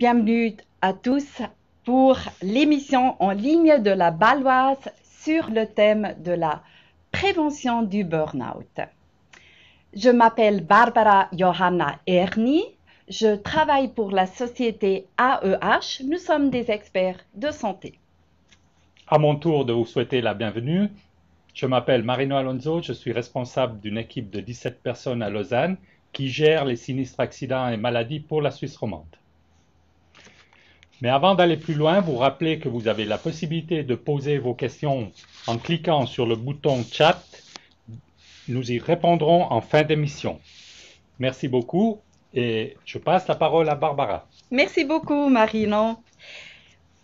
Bienvenue à tous pour l'émission en ligne de la Baloise sur le thème de la prévention du burn-out. Je m'appelle Barbara Johanna Erni, je travaille pour la société AEH, nous sommes des experts de santé. À mon tour de vous souhaiter la bienvenue. Je m'appelle Marino Alonso, je suis responsable d'une équipe de 17 personnes à Lausanne qui gère les sinistres accidents et maladies pour la Suisse romande. Mais avant d'aller plus loin, vous rappelez que vous avez la possibilité de poser vos questions en cliquant sur le bouton chat. Nous y répondrons en fin d'émission. Merci beaucoup et je passe la parole à Barbara. Merci beaucoup Marino.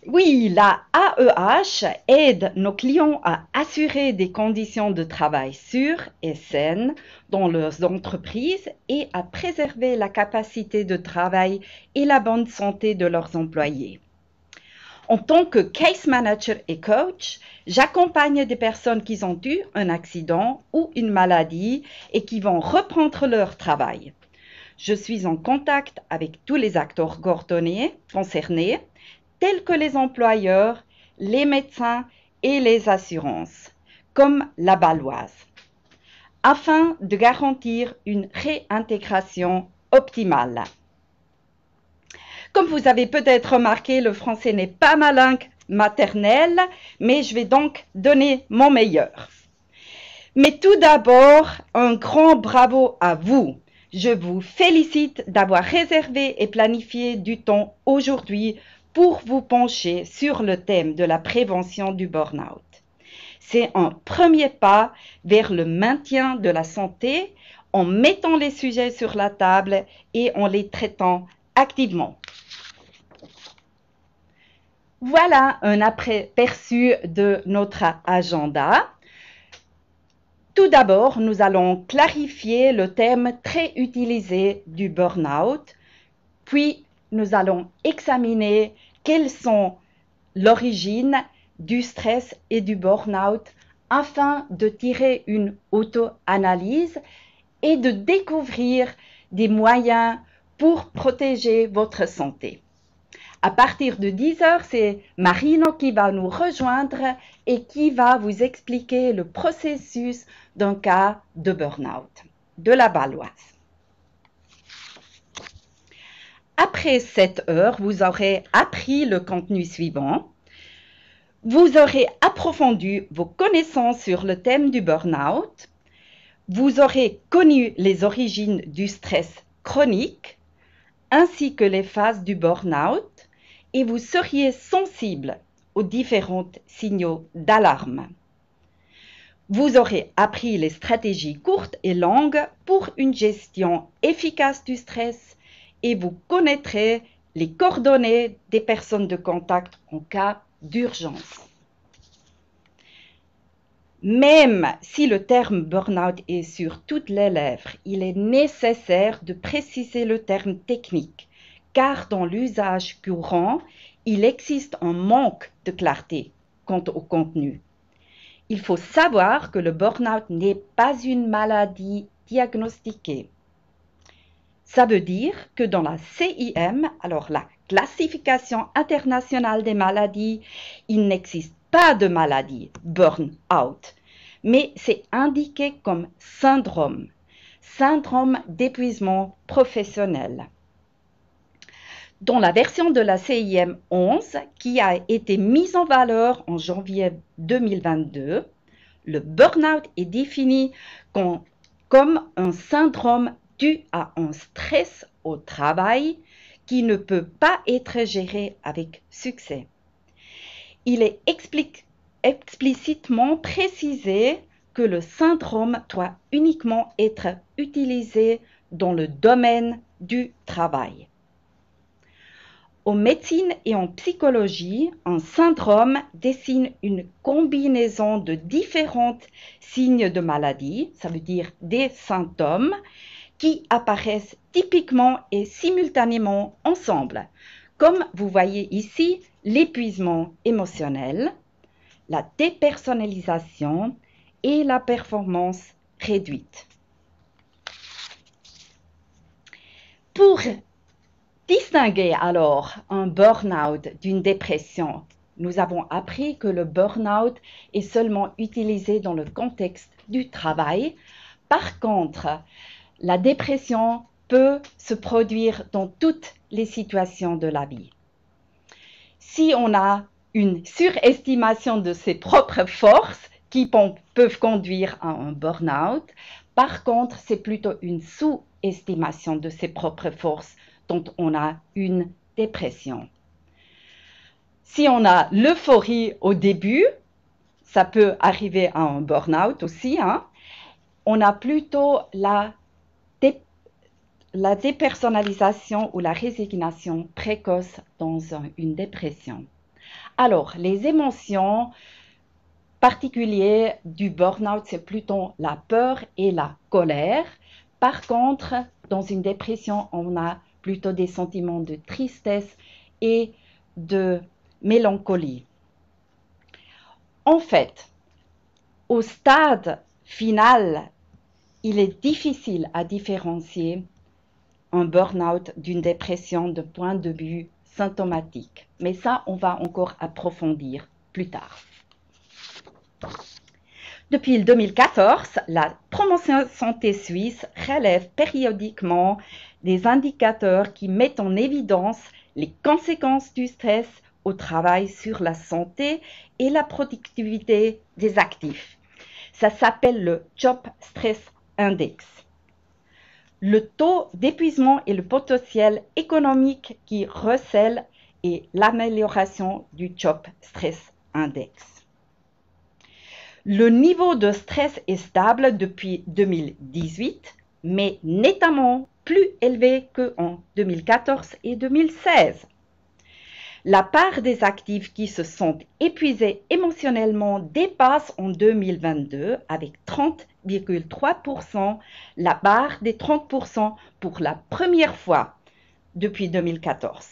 Oui, la AEH aide nos clients à assurer des conditions de travail sûres et saines dans leurs entreprises et à préserver la capacité de travail et la bonne santé de leurs employés. En tant que case manager et coach, j'accompagne des personnes qui ont eu un accident ou une maladie et qui vont reprendre leur travail. Je suis en contact avec tous les acteurs concernés, tels que les employeurs, les médecins et les assurances, comme la Baloise, afin de garantir une réintégration optimale. Comme vous avez peut-être remarqué, le français n'est pas ma langue maternelle, mais je vais donc donner mon meilleur. Mais tout d'abord, un grand bravo à vous. Je vous félicite d'avoir réservé et planifié du temps aujourd'hui pour vous pencher sur le thème de la prévention du burn-out. C'est un premier pas vers le maintien de la santé en mettant les sujets sur la table et en les traitant activement. Voilà un aperçu de notre agenda. Tout d'abord, nous allons clarifier le thème très utilisé du burn-out, puis nous allons examiner quelles sont l'origine du stress et du burn-out afin de tirer une auto-analyse et de découvrir des moyens pour protéger votre santé. À partir de 10h, c'est Marino qui va nous rejoindre et qui va vous expliquer le processus d'un cas de burn-out de la Baloise. Après 7 heures, vous aurez appris le contenu suivant. Vous aurez approfondi vos connaissances sur le thème du burn-out. Vous aurez connu les origines du stress chronique ainsi que les phases du burn-out et vous seriez sensible aux différents signaux d'alarme. Vous aurez appris les stratégies courtes et longues pour une gestion efficace du stress et vous connaîtrez les coordonnées des personnes de contact en cas d'urgence. Même si le terme burn-out est sur toutes les lèvres, il est nécessaire de préciser le terme technique, car dans l'usage courant, il existe un manque de clarté quant au contenu. Il faut savoir que le burn-out n'est pas une maladie diagnostiquée. Ça veut dire que dans la CIM, alors la classification internationale des maladies, il n'existe pas de maladie burn-out, mais c'est indiqué comme syndrome d'épuisement professionnel. Dans la version de la CIM 11, qui a été mise en valeur en janvier 2022, le burn-out est défini comme un syndrome dû à un stress au travail qui ne peut pas être géré avec succès. Il est explicitement précisé que le syndrome doit uniquement être utilisé dans le domaine du travail. En médecine et en psychologie, un syndrome dessine une combinaison de différents signes de maladie, ça veut dire des symptômes, qui apparaissent typiquement et simultanément ensemble, comme vous voyez ici l'épuisement émotionnel, la dépersonnalisation et la performance réduite. Pour distinguer alors un burn-out d'une dépression? Nous avons appris que le burn-out est seulement utilisé dans le contexte du travail. Par contre, la dépression peut se produire dans toutes les situations de la vie. Si on a une surestimation de ses propres forces qui peuvent conduire à un burn-out, par contre, c'est plutôt une sous-estimation de ses propres forces dont on a une dépression. Si on a l'euphorie au début, ça peut arriver à un burn-out aussi, hein. On a plutôt la dépersonnalisation ou la résignation précoce dans une dépression. Alors, les émotions particulières du burn-out, c'est plutôt la peur et la colère. Par contre, dans une dépression, on a plutôt des sentiments de tristesse et de mélancolie. En fait, au stade final, il est difficile à différencier un burn-out d'une dépression de point de vue symptomatique. Mais ça, on va encore approfondir plus tard. Depuis 2014, la promotion santé suisse relève périodiquement des indicateurs qui mettent en évidence les conséquences du stress au travail sur la santé et la productivité des actifs. Ça s'appelle le Job Stress Index. Le taux d'épuisement et le potentiel économique qui recèle et l'amélioration du Job Stress Index. Le niveau de stress est stable depuis 2018, mais nettement plus élevé qu'en 2014 et 2016. La part des actifs qui se sont épuisés émotionnellement dépasse en 2022 avec 30,3% la barre des 30% pour la première fois depuis 2014.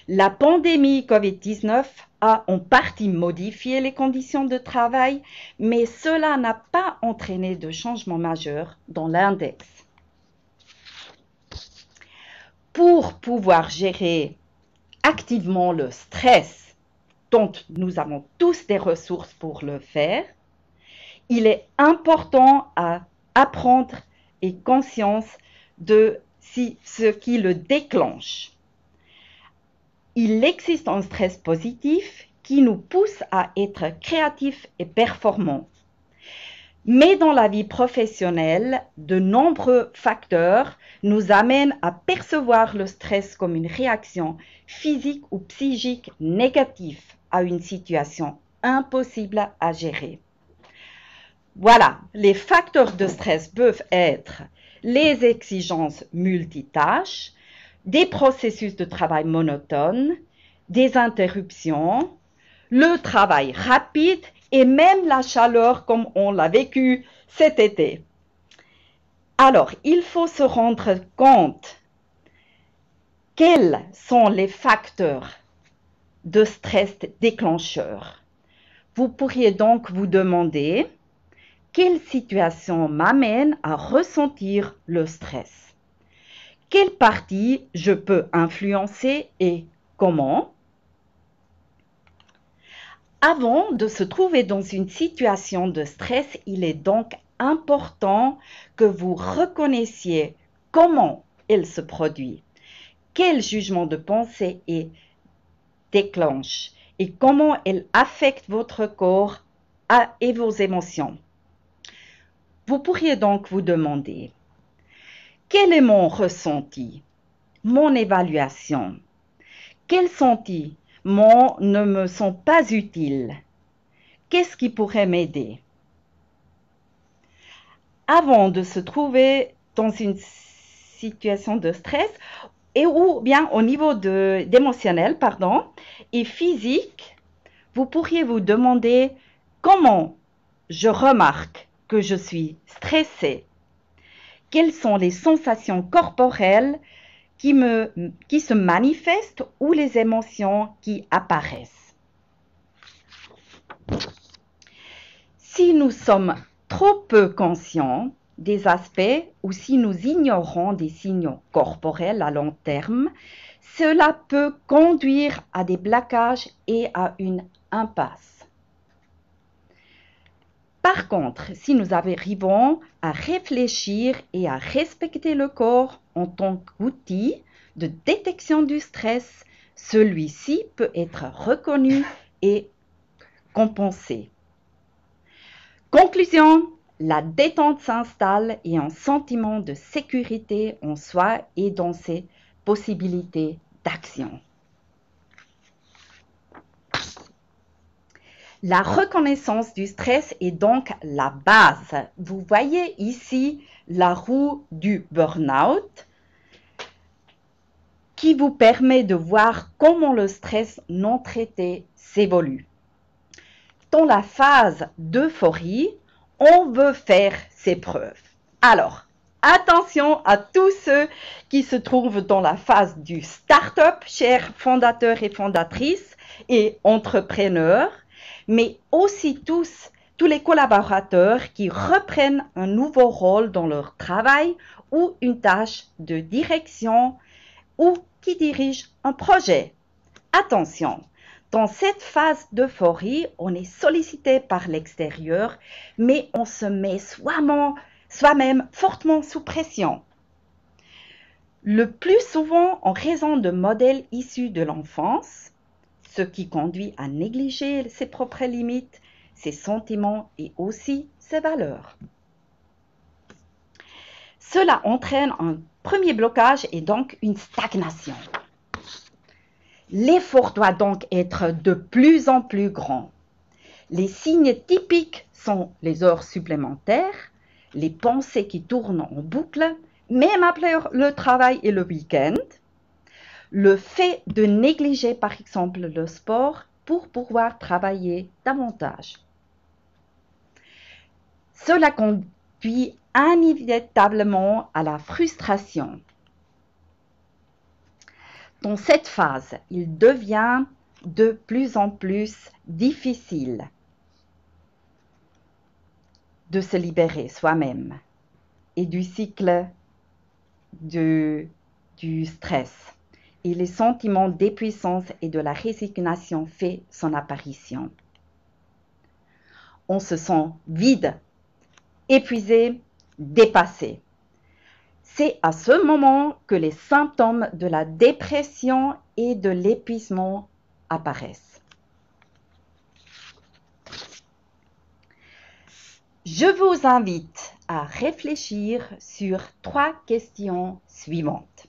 La pandémie Covid-19 a en partie modifié les conditions de travail, mais cela n'a pas entraîné de changement majeur dans l'index. Pour pouvoir gérer activement le stress, dont nous avons tous des ressources pour le faire, il est important à apprendre et conscience de ce qui le déclenche. Il existe un stress positif qui nous pousse à être créatifs et performants. Mais dans la vie professionnelle, de nombreux facteurs nous amènent à percevoir le stress comme une réaction physique ou psychique négative à une situation impossible à gérer. Voilà, les facteurs de stress peuvent être les exigences multitâches, des processus de travail monotones, des interruptions, le travail rapide et même la chaleur comme on l'a vécu cet été. Alors, il faut se rendre compte quels sont les facteurs de stress déclencheurs. Vous pourriez donc vous demander quelle situation m'amène à ressentir le stress? Quelle partie je peux influencer et comment? Avant de se trouver dans une situation de stress, il est donc important que vous reconnaissiez comment elle se produit, quel jugement de pensée elle déclenche et comment elle affecte votre corps et vos émotions. Vous pourriez donc vous demander: quel est mon ressenti, mon évaluation? Quels sentiments ne me sont pas utiles? Qu'est-ce qui pourrait m'aider? Avant de se trouver dans une situation de stress, ou bien au niveau d'émotionnel, et physique, vous pourriez vous demander comment je remarque que je suis stressée. Quelles sont les sensations corporelles qui se manifestent ou les émotions qui apparaissent. Si nous sommes trop peu conscients des aspects ou si nous ignorons des signaux corporels à long terme, cela peut conduire à des blocages et à une impasse. Par contre, si nous arrivons à réfléchir et à respecter le corps en tant qu'outil de détection du stress, celui-ci peut être reconnu et compensé. Conclusion, la détente s'installe et un sentiment de sécurité en soi et dans ses possibilités d'action. La reconnaissance du stress est donc la base. Vous voyez ici la roue du burn-out qui vous permet de voir comment le stress non traité s'évolue. Dans la phase d'euphorie, on veut faire ses preuves. Alors, attention à tous ceux qui se trouvent dans la phase du start-up, chers fondateurs et fondatrices et entrepreneurs, mais aussi tous les collaborateurs qui reprennent un nouveau rôle dans leur travail ou une tâche de direction ou qui dirigent un projet. Attention, dans cette phase d'euphorie, on est sollicité par l'extérieur, mais on se met soi-même fortement sous pression. Le plus souvent en raison de modèles issus de l'enfance, ce qui conduit à négliger ses propres limites, ses sentiments et aussi ses valeurs. Cela entraîne un premier blocage et donc une stagnation. L'effort doit donc être de plus en plus grand. Les signes typiques sont les heures supplémentaires, les pensées qui tournent en boucle, même après le travail et le week-end, le fait de négliger par exemple le sport pour pouvoir travailler davantage. Cela conduit inévitablement à la frustration. Dans cette phase, il devient de plus en plus difficile de se libérer soi-même et du cycle du stress. Et les sentiments d'épuisance et de la résignation font son apparition. On se sent vide, épuisé, dépassé. C'est à ce moment que les symptômes de la dépression et de l'épuisement apparaissent. Je vous invite à réfléchir sur 3 questions suivantes.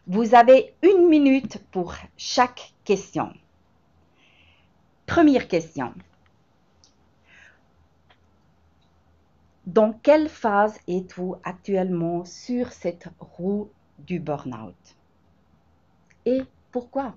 Vous avez 1 minute pour chaque question. Première question. Dans quelle phase êtes-vous actuellement sur cette roue du burn-out? Et pourquoi?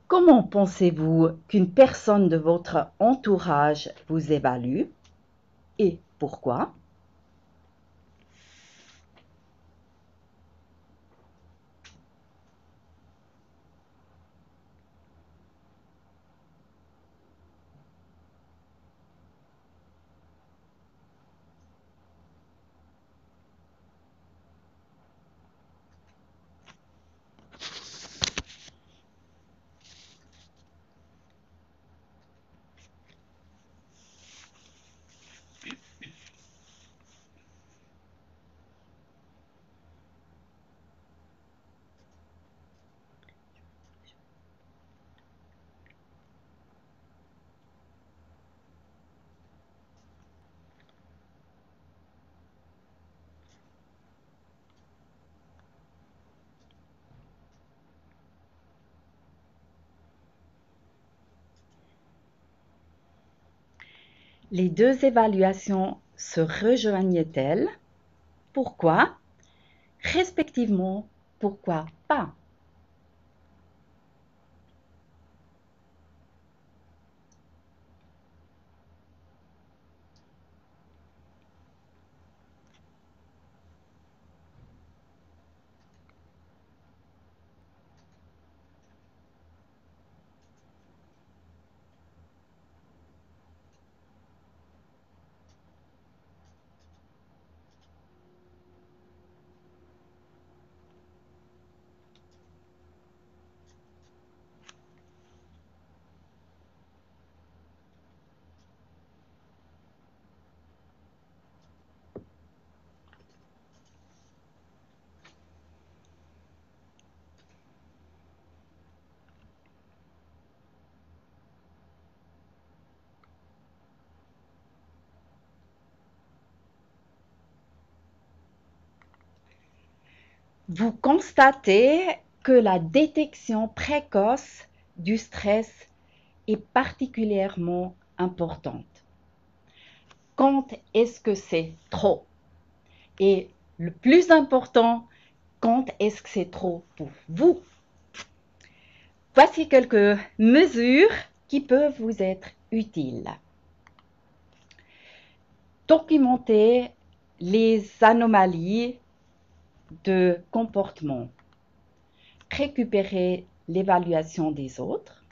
Comment pensez-vous qu'une personne de votre entourage vous évalue et pourquoi? Les deux évaluations se rejoignaient-elles? Pourquoi? Respectivement, pourquoi pas? Vous constatez que la détection précoce du stress est particulièrement importante. Quand est-ce que c'est trop? Et le plus important, quand est-ce que c'est trop pour vous? Voici quelques mesures qui peuvent vous être utiles. Documenter les anomalies de comportement. Récupérer l'évaluation des autres.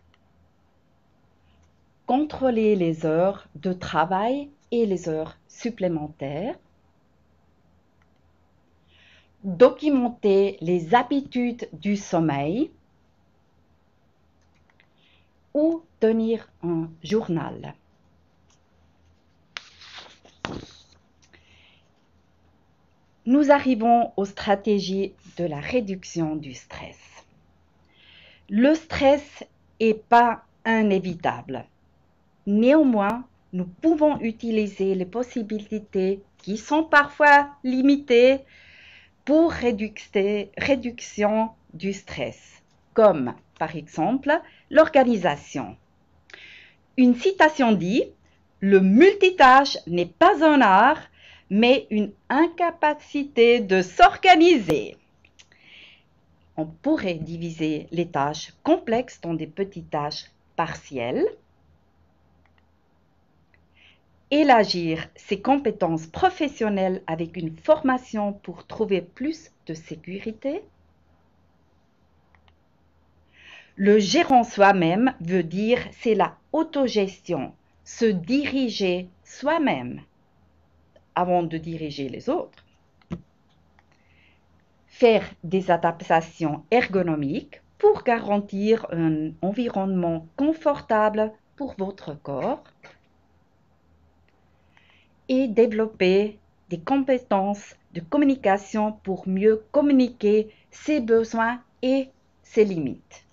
Contrôler les heures de travail et les heures supplémentaires. Documenter les habitudes du sommeil ou tenir un journal. Nous arrivons aux stratégies de la réduction du stress. Le stress n'est pas inévitable. Néanmoins, nous pouvons utiliser les possibilités qui sont parfois limitées pour réduction du stress, comme par exemple l'organisation. Une citation dit « Le multitâche n'est pas un art, mais une incapacité de s'organiser ». On pourrait diviser les tâches complexes dans des petites tâches partielles. Élargir ses compétences professionnelles avec une formation pour trouver plus de sécurité. Le gérant soi-même veut dire c'est la autogestion, se diriger soi-même avant de diriger les autres. Faire des adaptations ergonomiques pour garantir un environnement confortable pour votre corps. Et développer des compétences de communication pour mieux communiquer ses besoins et ses limites.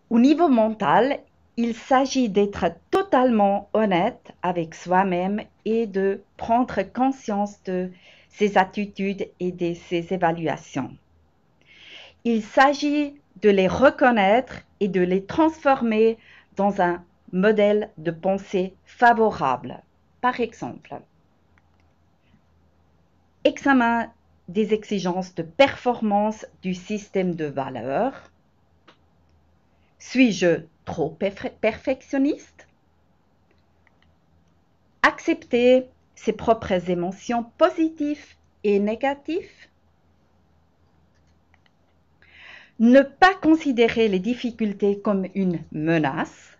Au niveau mental, il s'agit d'être totalement honnête avec soi-même et de prendre conscience de ses attitudes et de ses évaluations. Il s'agit de les reconnaître et de les transformer dans un modèle de pensée favorable. Par exemple, examen des exigences de performance du système de valeurs. Suis-je trop perfectionniste? Accepter ses propres émotions positives et négatives. Ne pas considérer les difficultés comme une menace.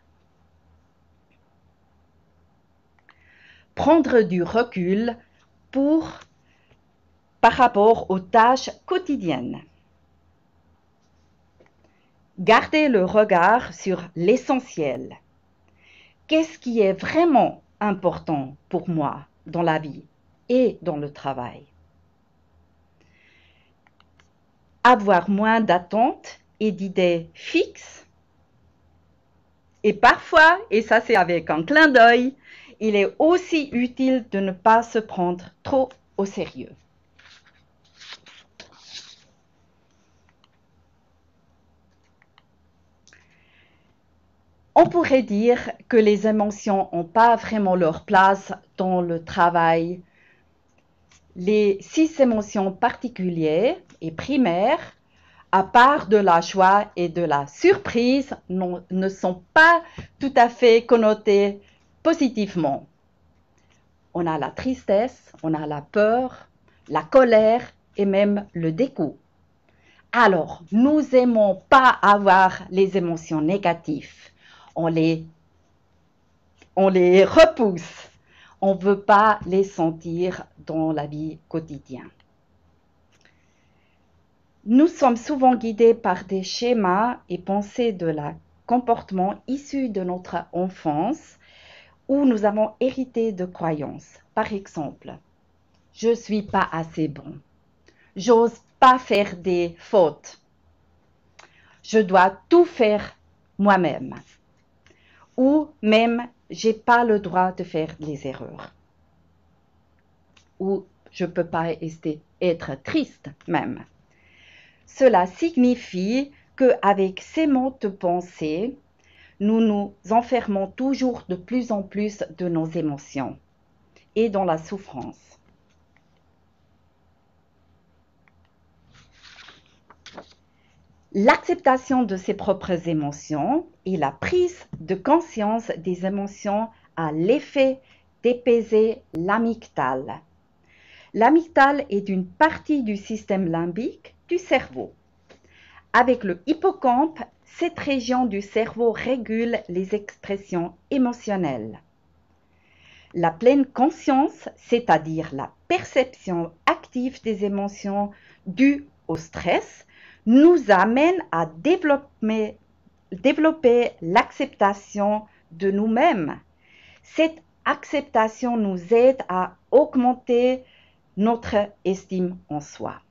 Prendre du recul par rapport aux tâches quotidiennes. Garder le regard sur l'essentiel. Qu'est-ce qui est vraiment important pour moi dans la vie et dans le travail? Avoir moins d'attentes et d'idées fixes. Et parfois, et ça c'est avec un clin d'œil, il est aussi utile de ne pas se prendre trop au sérieux. On pourrait dire que les émotions n'ont pas vraiment leur place dans le travail. Les 6 émotions particulières et primaires, à part de la joie et de la surprise, ne sont pas tout à fait connotées positivement. On a la tristesse, on a la peur, la colère et même le dégoût. Alors, nous n'aimons pas avoir les émotions négatives. On les repousse. On ne veut pas les sentir dans la vie quotidienne. Nous sommes souvent guidés par des schémas et pensées de la comportement issus de notre enfance où nous avons hérité de croyances. Par exemple, je ne suis pas assez bon. J'ose pas faire des fautes. Je dois tout faire moi-même. Ou même, j'ai pas le droit de faire les erreurs. Ou je peux pas être triste même. Cela signifie qu'avec ces mots de pensée, nous nous enfermons toujours de plus en plus de nos émotions et dans la souffrance. L'acceptation de ses propres émotions et la prise de conscience des émotions a l'effet d'apaiser l'amygdale. L'amygdale est une partie du système limbique du cerveau. Avec le hippocampe, cette région du cerveau régule les expressions émotionnelles. La pleine conscience, c'est-à-dire la perception active des émotions dues au stress, nous amène à développer l'acceptation de nous-mêmes. Cette acceptation nous aide à augmenter notre estime en soi.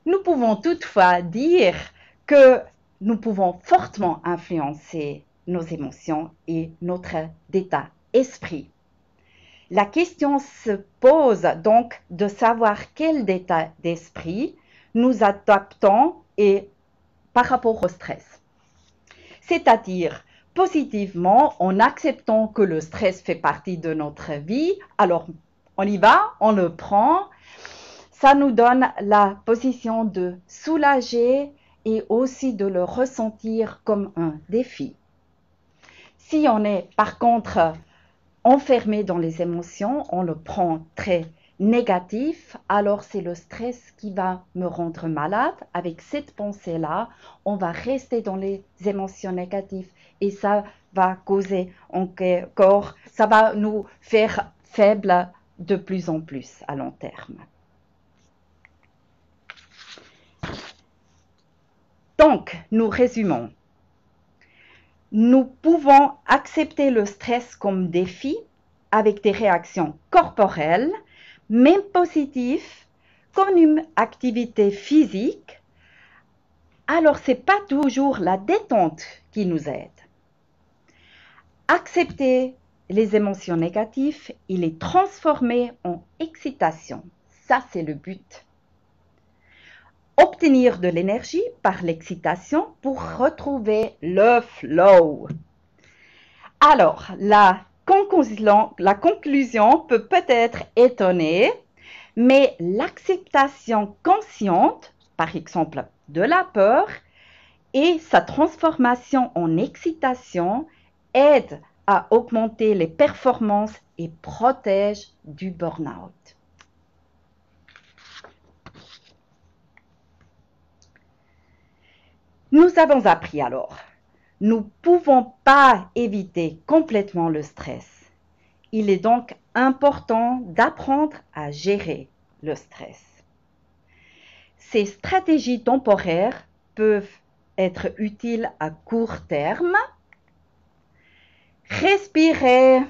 Nous pouvons toutefois dire que nous pouvons fortement influencer nos émotions et notre état d'esprit. La question se pose donc de savoir quel état d'esprit nous adaptons par rapport au stress. C'est-à-dire positivement en acceptant que le stress fait partie de notre vie. Alors, on y va, on le prend. Ça nous donne la position de soulager et aussi de le ressentir comme un défi. Si on est par contre enfermé dans les émotions, on le prend très négatif, alors c'est le stress qui va me rendre malade. Avec cette pensée-là, on va rester dans les émotions négatives et ça va causer encore, ça va nous faire faibles de plus en plus à long terme. Donc, nous résumons. Nous pouvons accepter le stress comme défi avec des réactions corporelles, même positives, comme une activité physique. Alors, ce n'est pas toujours la détente qui nous aide. Accepter les émotions négatives et les transformer en excitation. Ça, c'est le but. Obtenir de l'énergie par l'excitation pour retrouver le flow. Alors, la conclusion peut peut-être étonner, mais l'acceptation consciente, par exemple de la peur, et sa transformation en excitation aide à augmenter les performances et protège du burn-out. Nous avons appris alors, nous ne pouvons pas éviter complètement le stress. Il est donc important d'apprendre à gérer le stress. Ces stratégies temporaires peuvent être utiles à court terme. Respirer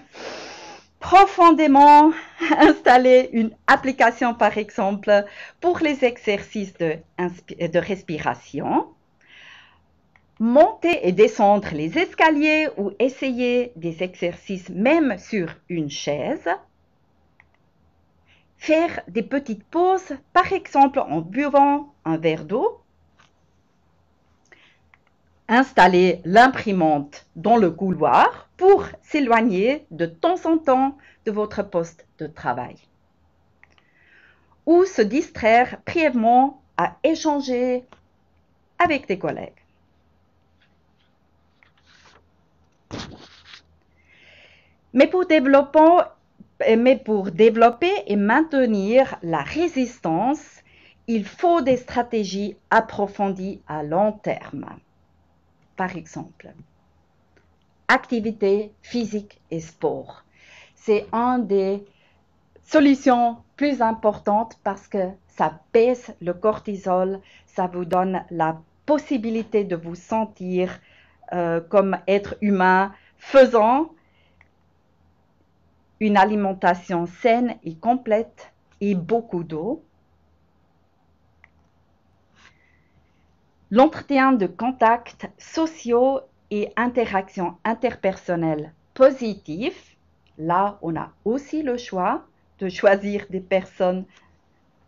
profondément, installer une application par exemple pour les exercices de respiration. Monter et descendre les escaliers ou essayer des exercices même sur une chaise. Faire des petites pauses, par exemple en buvant un verre d'eau. Installer l'imprimante dans le couloir pour s'éloigner de temps en temps de votre poste de travail. Ou se distraire brièvement à échanger avec des collègues. Mais pour développer et maintenir la résistance, il faut des stratégies approfondies à long terme. Par exemple, activité physique et sport. C'est une des solutions plus importantes parce que ça baisse le cortisol, ça vous donne la possibilité de vous sentir comme être humain faisant une alimentation saine et complète et beaucoup d'eau. L'entretien de contacts sociaux et interactions interpersonnelles positifs. Là, on a aussi le choix de choisir des personnes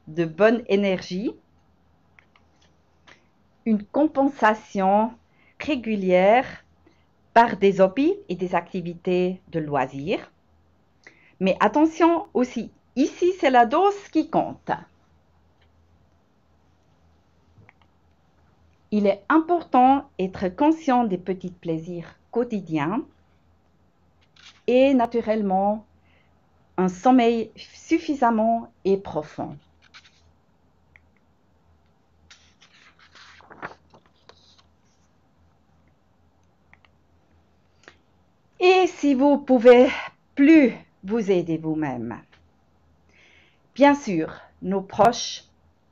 de bonne énergie. Une compensation régulière par des hobbies et des activités de loisirs. Mais attention aussi, ici c'est la dose qui compte. Il est important d'être conscient des petits plaisirs quotidiens et naturellement un sommeil suffisamment et profond. Et si vous ne pouvez plus vous aider vous-même, bien sûr, nos proches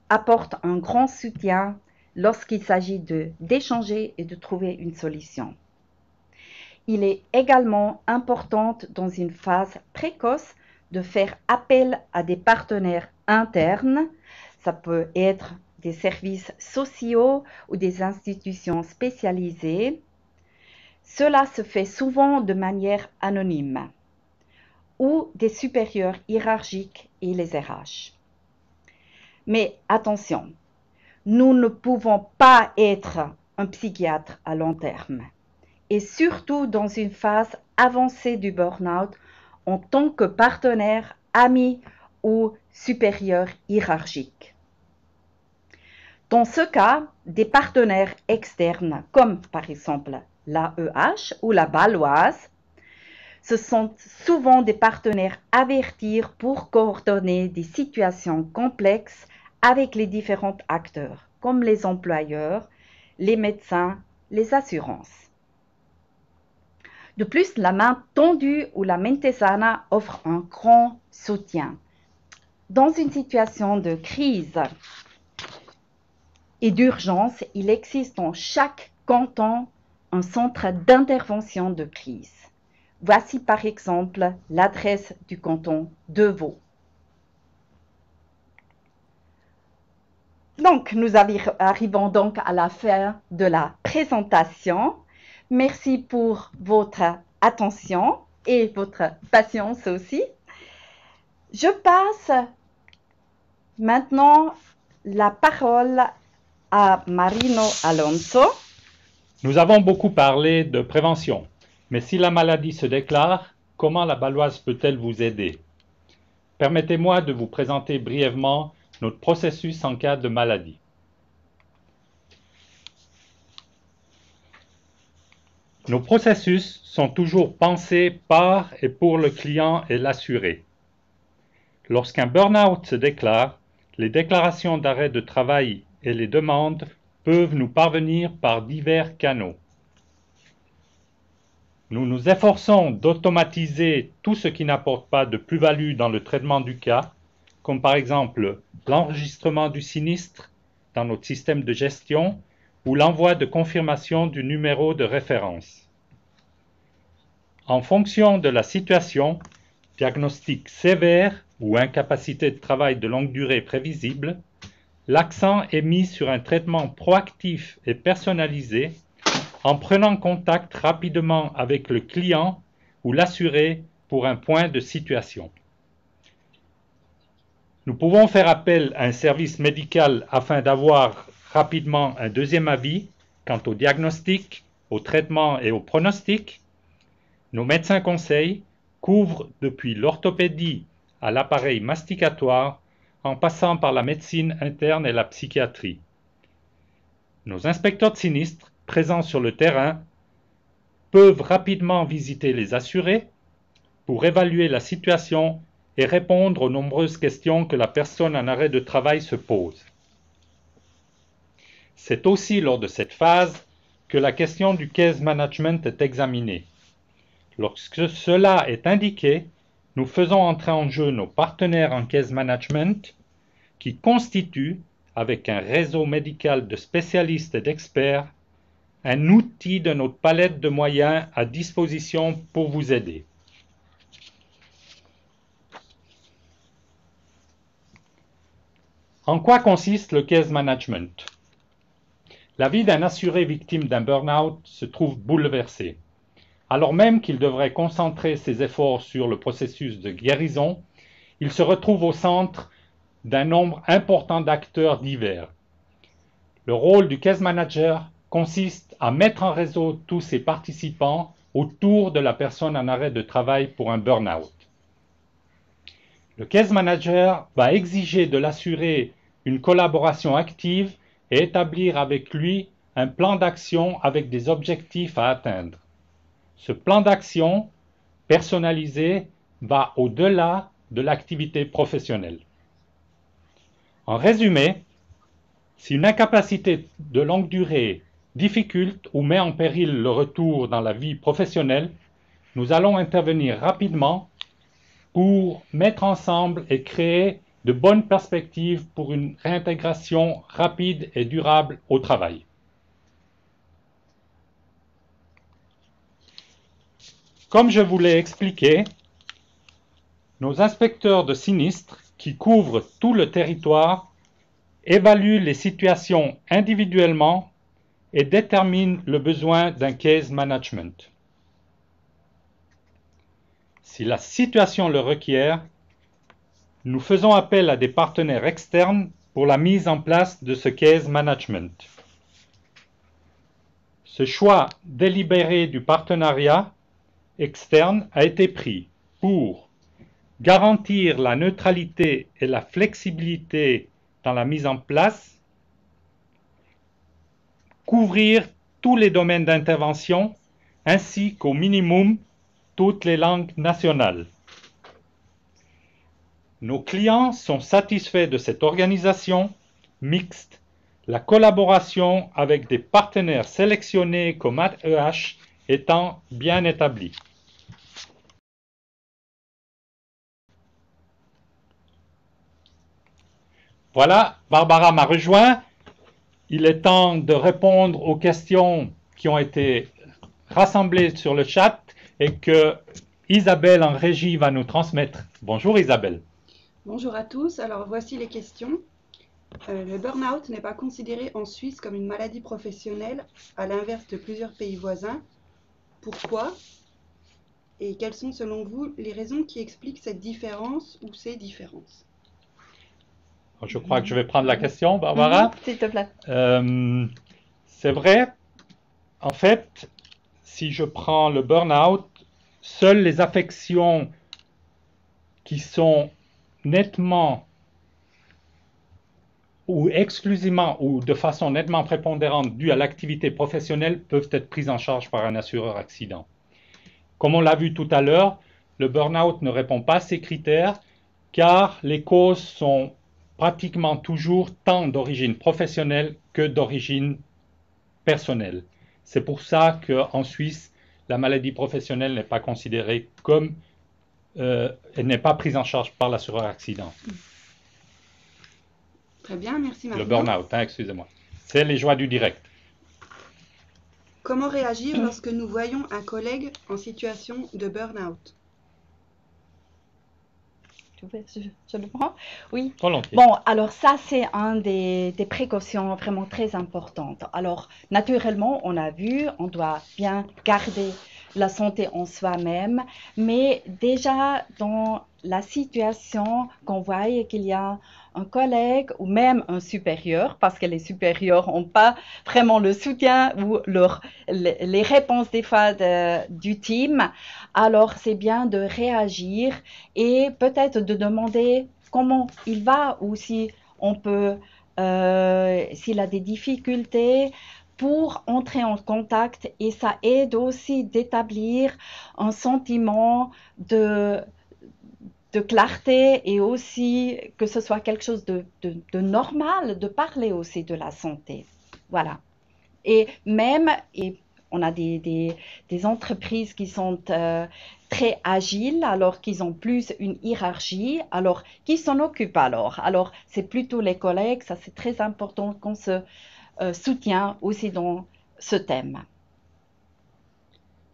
apportent un grand soutien lorsqu'il s'agit d'échanger et de trouver une solution. Il est également important dans une phase précoce de faire appel à des partenaires internes. Ça peut être des services sociaux ou des institutions spécialisées. Cela se fait souvent de manière anonyme ou des supérieurs hiérarchiques et les RH. Mais attention, nous ne pouvons pas être un psychiatre à long terme et surtout dans une phase avancée du burn-out en tant que partenaire, ami ou supérieur hiérarchique. Dans ce cas, des partenaires externes comme par exemple l'AEH ou la Baloise, ce sont souvent des partenaires avertis pour coordonner des situations complexes avec les différents acteurs, comme les employeurs, les médecins, les assurances. De plus, la main tendue ou la mente sana offre un grand soutien. Dans une situation de crise et d'urgence, il existe dans chaque canton un centre d'intervention de crise. Voici par exemple l'adresse du canton de Vaud. Donc, nous arrivons donc à la fin de la présentation. Merci pour votre attention et votre patience aussi. Je passe maintenant la parole à Marino Alonso. Nous avons beaucoup parlé de prévention, mais si la maladie se déclare, comment la Baloise peut-elle vous aider? Permettez-moi de vous présenter brièvement notre processus en cas de maladie. Nos processus sont toujours pensés par et pour le client et l'assuré. Lorsqu'un burn-out se déclare, les déclarations d'arrêt de travail et les demandes peuvent nous parvenir par divers canaux. Nous nous efforçons d'automatiser tout ce qui n'apporte pas de plus-value dans le traitement du cas, comme par exemple l'enregistrement du sinistre dans notre système de gestion ou l'envoi de confirmation du numéro de référence. En fonction de la situation, diagnostic sévère ou incapacité de travail de longue durée prévisible, l'accent est mis sur un traitement proactif et personnalisé en prenant contact rapidement avec le client ou l'assuré pour un point de situation. Nous pouvons faire appel à un service médical afin d'avoir rapidement un deuxième avis quant au diagnostic, au traitement et au pronostic, nos médecins conseils couvrent depuis l'orthopédie à l'appareil masticatoire en passant par la médecine interne et la psychiatrie. Nos inspecteurs de sinistres, présents sur le terrain, peuvent rapidement visiter les assurés pour évaluer la situation et répondre aux nombreuses questions que la personne en arrêt de travail se pose. C'est aussi lors de cette phase que la question du case management est examinée. Lorsque cela est indiqué, nous faisons entrer en jeu nos partenaires en case management qui constituent, avec un réseau médical de spécialistes et d'experts, un outil de notre palette de moyens à disposition pour vous aider. En quoi consiste le case management? La vie d'un assuré victime d'un burn-out se trouve bouleversée. Alors même qu'il devrait concentrer ses efforts sur le processus de guérison, il se retrouve au centre d'un nombre important d'acteurs divers. Le rôle du case manager consiste à mettre en réseau tous ses participants autour de la personne en arrêt de travail pour un burn-out. Le case manager va exiger de l'assuré une collaboration active et établir avec lui un plan d'action avec des objectifs à atteindre. Ce plan d'action personnalisé va au-delà de l'activité professionnelle. En résumé, si une incapacité de longue durée difficulte ou met en péril le retour dans la vie professionnelle, nous allons intervenir rapidement pour mettre ensemble et créer de bonnes perspectives pour une réintégration rapide et durable au travail. Comme je vous l'ai expliqué, nos inspecteurs de sinistres qui couvrent tout le territoire évaluent les situations individuellement et déterminent le besoin d'un case management. Si la situation le requiert, nous faisons appel à des partenaires externes pour la mise en place de ce case management. Ce choix délibéré du partenariat externe a été pris pour garantir la neutralité et la flexibilité dans la mise en place, couvrir tous les domaines d'intervention ainsi qu'au minimum toutes les langues nationales. Nos clients sont satisfaits de cette organisation mixte, la collaboration avec des partenaires sélectionnés comme AEH étant bien établie. Voilà, Barbara m'a rejoint. Il est temps de répondre aux questions qui ont été rassemblées sur le chat et que Isabelle en régie va nous transmettre. Bonjour Isabelle. Bonjour à tous, alors voici les questions. Le burn-out n'est pas considéré en Suisse comme une maladie professionnelle, à l'inverse de plusieurs pays voisins. Pourquoi? Et quelles sont selon vous les raisons qui expliquent cette différence ou ces différences? Je crois que je vais prendre la question, Barbara. S'il te plaît. C'est vrai, en fait, si je prends le burn-out, seules les affections qui sont nettement ou exclusivement ou de façon nettement prépondérante dues à l'activité professionnelle peuvent être prises en charge par un assureur accident. Comme on l'a vu tout à l'heure, le burn-out ne répond pas à ces critères car les causes sont pratiquement toujours tant d'origine professionnelle que d'origine personnelle. C'est pour ça qu'en Suisse, la maladie professionnelle n'est pas considérée comme, elle n'est pas prise en charge par l'assureur accident. Très bien, merci Marina. Le burn-out, excusez-moi. C'est les joies du direct. Comment réagir lorsque nous voyons un collègue en situation de burn-out? Je le prends? Oui. Volontiers. Bon, alors ça, c'est un des précautions vraiment très importantes. Alors, naturellement, on a vu, on doit bien garder la santé en soi-même, mais déjà dans la situation qu'on voit et qu'il y a un collègue ou même un supérieur, parce que les supérieurs n'ont pas vraiment le soutien ou les réponses des fois du team, alors c'est bien de réagir et peut-être de demander comment il va ou si on peut, s'il a des difficultés pour entrer en contact et ça aide aussi d'établir un sentiment de clarté et aussi que ce soit quelque chose de normal de parler aussi de la santé. Voilà. Et même, et on a des entreprises qui sont très agiles, alors qu'ils ont plus une hiérarchie, alors qui s'en occupent alors? Alors, c'est plutôt les collègues, ça c'est très important qu'on se soutient aussi dans ce thème.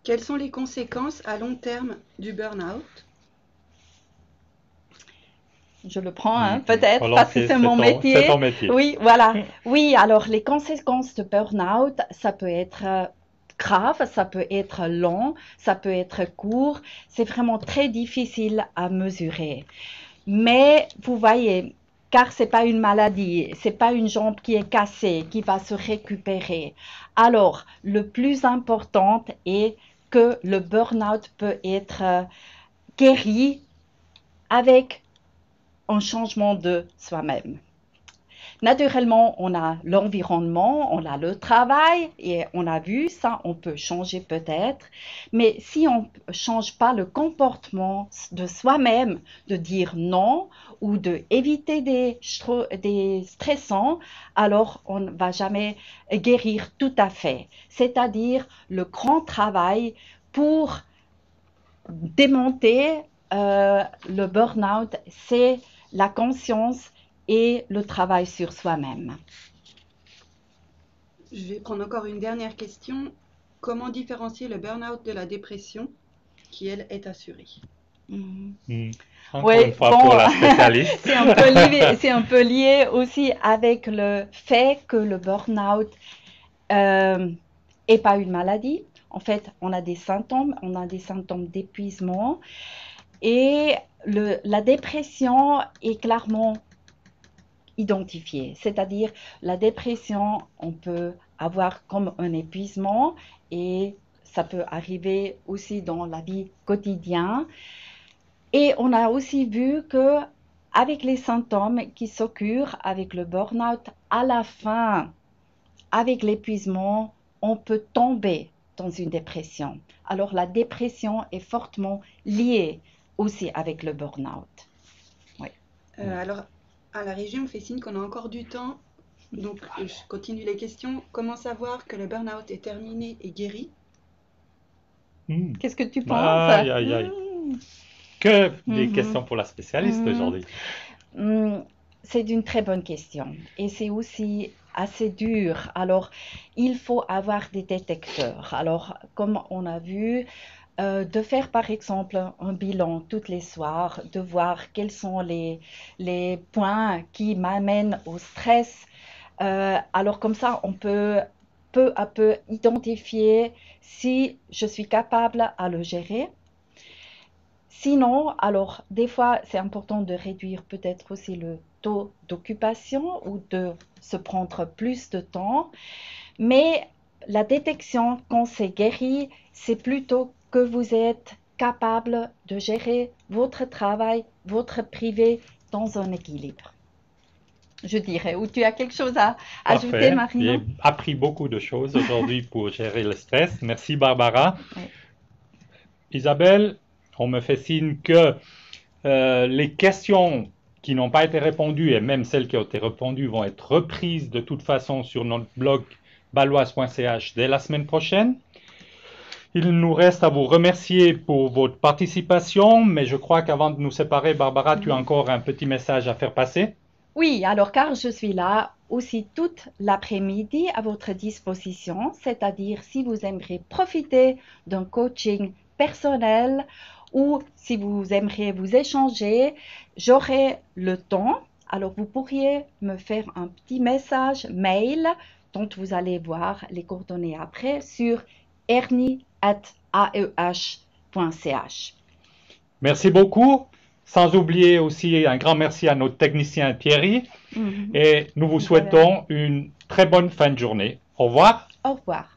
Quelles sont les conséquences à long terme du burn-out? Je le prends, hein, peut-être, parce que Volontiers, c'est mon c'est métier. ton métier. Oui, voilà. Oui, alors les conséquences de burn-out, ça peut être grave, ça peut être long, ça peut être court. C'est vraiment très difficile à mesurer. Mais vous voyez, car c'est pas une maladie, c'est pas une jambe qui est cassée, qui va se récupérer. Alors, le plus important est que le burn-out peut être guéri avec un changement de soi-même. Naturellement, on a l'environnement, on a le travail et on a vu ça, on peut changer peut-être. Mais si on ne change pas le comportement de soi-même, de dire non ou d'éviter des stressants, alors on ne va jamais guérir tout à fait. C'est-à-dire le grand travail pour démonter le burn-out, c'est la conscience et le travail sur soi-même. Je vais prendre encore une dernière question. Comment différencier le burn-out de la dépression, qui elle est assurée? Encore Oui, une fois bon, pour la spécialiste. c'est un peu lié aussi avec le fait que le burn-out n'est pas une maladie. En fait, on a des symptômes d'épuisement et la dépression est clairement identifiée. C'est-à-dire, la dépression, on peut avoir comme un épuisement et ça peut arriver aussi dans la vie quotidienne. Et on a aussi vu que avec les symptômes qui s'occurrent avec le burn-out, à la fin, avec l'épuisement, on peut tomber dans une dépression. Alors la dépression est fortement liée aussi avec le burn-out. Oui. Alors, à la régie, on me fait signe qu'on a encore du temps. Donc, je continue les questions. Comment savoir que le burn-out est terminé et guéri? Qu'est-ce que tu penses? Aïe, aïe, aïe. Que des Mhm. questions pour la spécialiste Mhm. aujourd'hui. C'est une très bonne question et c'est aussi assez dur. Alors, il faut avoir des détecteurs. Alors, comme on a vu, de faire par exemple un bilan tous les soirs, de voir quels sont les points qui m'amènent au stress. Alors comme ça, on peut peu à peu identifier si je suis capable à le gérer. Sinon, alors des fois, c'est important de réduire peut-être aussi le taux d'occupation ou de se prendre plus de temps. Mais la détection quand c'est guéri, c'est plutôt que vous êtes capable de gérer votre travail, votre privé dans un équilibre. Je dirais. Ou tu as quelque chose à ajouter, Parfait. Marina? J'ai appris beaucoup de choses aujourd'hui pour gérer le stress. Merci Barbara. Oui. Isabelle, on me fait signe que les questions qui n'ont pas été répondues et même celles qui ont été répondues vont être reprises de toute façon sur notre blog baloise.ch dès la semaine prochaine. Il nous reste à vous remercier pour votre participation, mais je crois qu'avant de nous séparer, Barbara, tu as encore un petit message à faire passer. Oui, alors car je suis là aussi toute l'après-midi à votre disposition, c'est-à-dire si vous aimeriez profiter d'un coaching personnel ou si vous aimeriez vous échanger, j'aurai le temps. Alors vous pourriez me faire un petit message mail dont vous allez voir les coordonnées après sur ernie@aeh.ch. Merci beaucoup. Sans oublier aussi un grand merci à notre technicien Thierry. Et nous vous souhaitons une très bonne fin de journée. Au revoir. Au revoir.